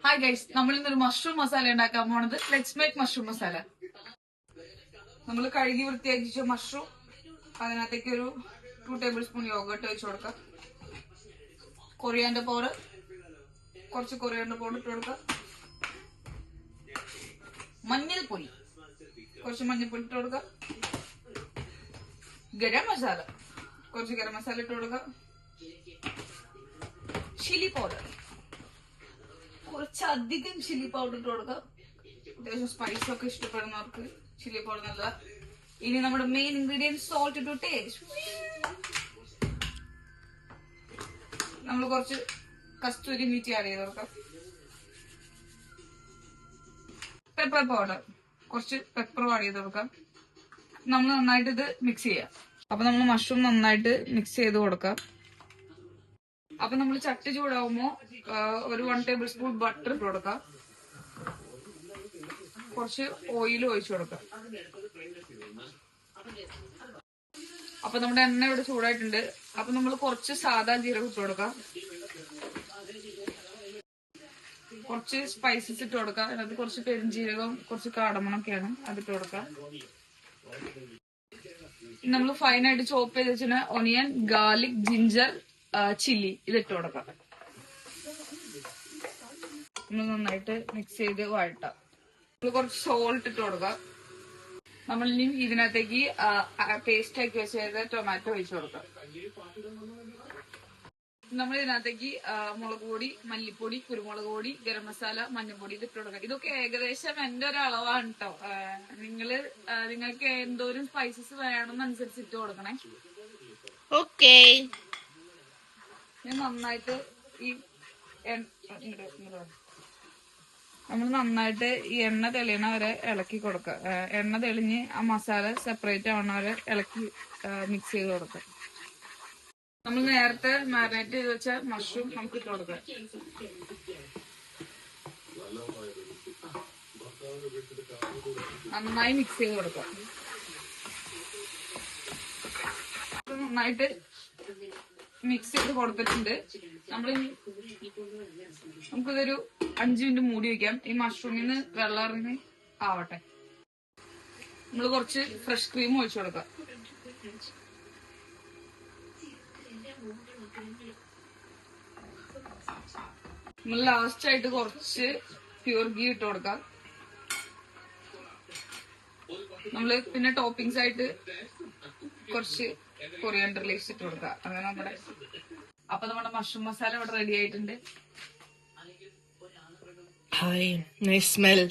Hi guys, നമ്മൾ ഇന്നൊരു mushroom masala ഉണ്ടാക്കാൻ പോണത്. Let's make mushroom masala. നമ്മൾ കഴുകി വൃത്തിയാക്കിച്ച മഷ്റൂം, അതിനകത്തേക്ക് ഒരു 2 ടേബിൾ സ്പൂൺ യോഗട്ട് വെച്ച് കൊടുക്കാം. കൊറിയാൻഡർ പൗഡർ, കുറച്ച് കൊറിയാൻഡർ പൗഡർ ഇട്ട് കൊടുക്കാം. മഞ്ഞൾപ്പൊടി, കുറച്ച് മഞ്ഞൾപ്പൊടി ഇട്ട് കൊടുക്കാം. ഗരം മസാല, കുറച്ച് ഗരം മസാല ഇട്ട് കൊടുക്കാം. ചില്ലി പൗഡർ, കുറച്ചധികം ചില്ലി പൗഡർ ഇട്ട് കൊടുക്കാം. അത്യാവശ്യം സ്പൈസ് ഒക്കെ ഇഷ്ടപ്പെടുന്നവർക്ക് ചില്ലി പൗഡർ നല്ല. ഇനി നമ്മുടെ main ingredient salt to taste. നമ്മൾ കുറച്ച് കസ്തൂരി മീറ്റി ആഡ് ചെയ്ത് കൊടുക്കാം. പെപ്പർ പൗഡർ, കുറച്ച് പെപ്പർ ആഡ് ചെയ്ത് കൊടുക്കാം. നമ്മൾ നന്നായിട്ട് ഇത് മിക്സ് ചെയ്യാം. അപ്പൊ നമ്മൾ മഷ്റൂം നന്നായിട്ട് മിക്സ് ചെയ്ത് കൊടുക്കാം. അപ്പൊ നമ്മൾ ചട്ടി ചൂടാവുമ്പോ ഒരു 1 ടേബിൾ സ്പൂൺ ബട്ടർ ഇട്ട് കൊടുക്കാം. കുറച്ച് ഓയിൽ ഒഴിച്ചു കൊടുക്കാം. അപ്പൊ നമ്മുടെ എണ്ണ ഇവിടെ ചൂടായിട്ടുണ്ട്. അപ്പൊ നമ്മൾ കുറച്ച് സാദാ ജീരകം ഇട്ട് കൊടുക്കാം. കുറച്ച് സ്പൈസസ് ഇട്ട് കൊടുക്കാം. അതിനകത്ത് കുറച്ച് പെരുംജീരകം, കുറച്ച് കാടമണൊക്കെയാണ്, അതിട്ട് കൊടുക്കാം. നമ്മൾ ഫൈനായിട്ട് ചോപ്പ് ചെയ്ത് വെച്ചിട്ട് ഒനിയൻ, ഗാർലിക്, ജിഞ്ചർ, ചില്ലി ഇതിട്ട് കൊടുക്കാം. നമ്മൾ നന്നായിട്ട് മിക്സ് ചെയ്ത് വഴട്ടാം. നമ്മൾ കുറച്ച് സോൾട്ട് ഇട്ട് കൊടുക്കാം. നമ്മൾ ഇനി ഇതിനകത്തേക്ക് പേസ്റ്റ് ആക്കി വെച്ച ടൊമാറ്റോ ഒഴിച്ചു കൊടുക്കാം. നമ്മൾ ഇതിനകത്തേക്ക് മുളക് പൊടി, മല്ലിപ്പൊടി, കുരുമുളക് പൊടി, ഗരം മസാല, മഞ്ഞൾപ്പൊടി ഇത് ഇട്ട് കൊടുക്കാം. ഇതൊക്കെ ഏകദേശം എന്റെ ഒരു അളവാണ് കേട്ടോ. നിങ്ങൾക്ക് എന്തോരം സ്പൈസസ് വേണമെന്നനുസരിച്ച് ഇട്ട് കൊടുക്കണേ. ഓക്കേ. നന്നായിട്ട് നമ്മൾ നന്നായിട്ട് ഈ എണ്ണ തെളിയണ വരെ ഇളക്കി കൊടുക്കുക. എണ്ണ തെളിഞ്ഞ് ആ മസാല സെപ്പറേറ്റ് ആവണ വരെ ഇളക്കി മിക്സ് ചെയ്ത് കൊടുക്കുക. നമ്മൾ നേരത്തെ മാരിനേറ്റ് ചെയ്ത് വെച്ച മഷ്റൂം നമുക്ക് ഇട്ട് കൊടുക്കാം. നന്നായി മിക്സ് ചെയ്ത് കൊടുക്കാം. നന്നായിട്ട് മിക്സ് ചെയ്ത് കൊടുത്തിട്ടുണ്ട്. നമുക്കിതൊരു 5 മിനിറ്റ് മൂടി വയ്ക്കാം. ഈ മഷ്റൂമിൽ നിന്ന് വെള്ളം ഇറങ്ങി ആവട്ടെ. നമ്മൾ കുറച്ച് ഫ്രഷ് ക്രീം ഒഴിച്ചു കൊടുക്കാം. നമ്മൾ ലാസ്റ്റ് ആയിട്ട് കുറച്ച് പ്യൂർ ഗീ ഇട്ട് കൊടുക്കാം. നമ്മള് പിന്നെ ടോപ്പിംഗ്സ് ആയിട്ട് കുറച്ച് കൊറിയാൻഡർ ലീവ്സ് ഇട്ട് കൊടുക്കാം. അങ്ങനെ നമ്മുടെ മഷ്റൂം മസാല ഇവിടെ റെഡി ആയിട്ടുണ്ട്. Hi, nice smell.